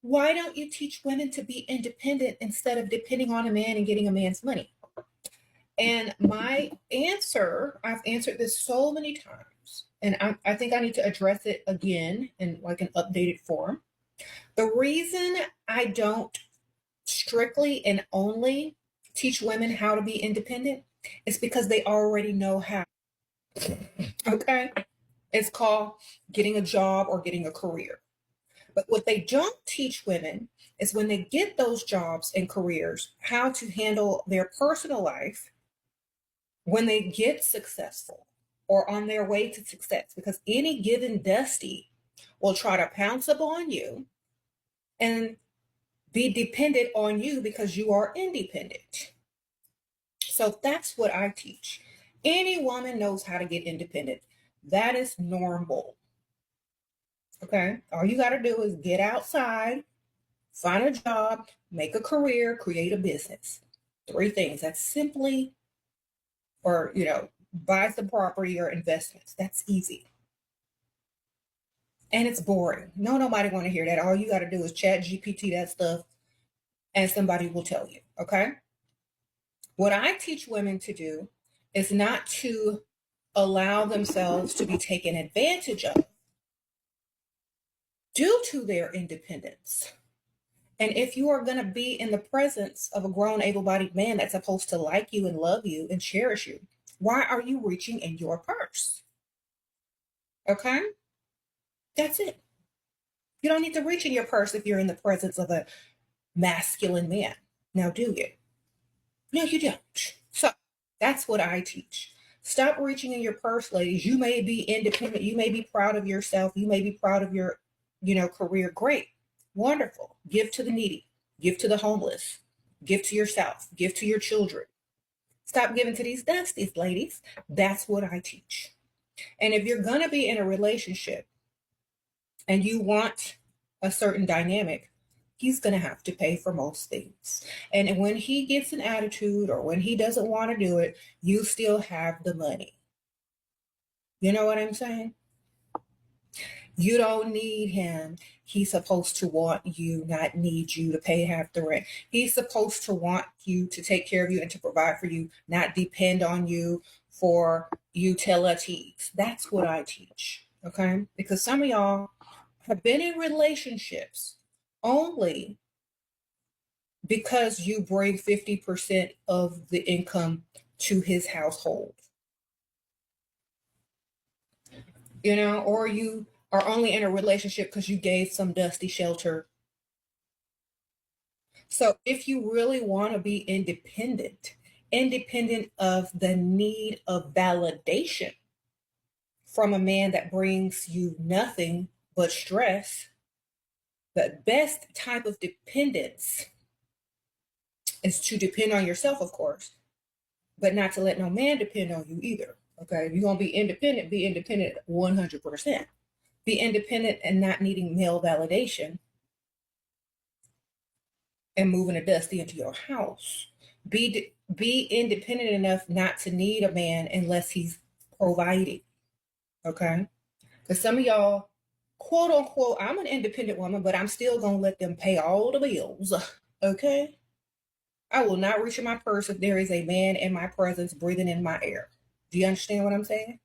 Why don't you teach women to be independent instead of depending on a man and getting a man's money? And my answer, I've answered this so many times, and I think I need to address it again in like an updated form. The reason I don't strictly and only teach women how to be independent is because they already know how. Okay? It's called getting a job or getting a career. But what they don't teach women is when they get those jobs and careers, how to handle their personal life when they get successful or on their way to success. Because any given Dusty will try to pounce up on you and be dependent on you because you are independent. So that's what I teach. Any woman knows how to get independent. That is normal. Okay. All you got to do is get outside, find a job, make a career, create a business. 3 things. That's simply, or, buy some property or investments. That's easy. And it's boring. No, nobody want to hear that. All you got to do is chat GPT that stuff and somebody will tell you. Okay. What I teach women to do is not to allow themselves to be taken advantage of due to their independence. And if you are going to be in the presence of a grown, able bodied man that's supposed to like you and love you and cherish you, why are you reaching in your purse? Okay? That's it. You don't need to reach in your purse if you're in the presence of a masculine man. Now, do you? No, you don't. So that's what I teach. Stop reaching in your purse, ladies. You may be independent. You may be proud of yourself. You may be proud of your, career. Great. Wonderful. Give to the needy. Give to the homeless. Give to yourself. Give to your children. Stop giving to these dusties, ladies. That's what I teach. And if you're going to be in a relationship and you want a certain dynamic, he's going to have to pay for most things. And when he gets an attitude or when he doesn't want to do it, you still have the money. You know what I'm saying? You don't need him. He's supposed to want you, not need you to pay half the rent. He's supposed to want you to take care of you and to provide for you, not depend on you for utilities. That's what I teach. Okay? Because some of y'all have been in relationships only because you bring 50% of the income to his household. Or you are only in a relationship because you gave some dusty shelter. So if you really want to be independent of the need of validation from a man that brings you nothing but stress, the best type of dependence is to depend on yourself, of course, but not to let no man depend on you either. Okay, if you're going to be independent 100%. Be independent and not needing male validation and moving a dusty into your house. Be independent enough not to need a man unless he's providing. Okay? Because some of y'all, quote unquote, I'm an independent woman, but I'm still going to let them pay all the bills. Okay? I will not reach in my purse if there is a man in my presence breathing in my air. Do you understand what I'm saying?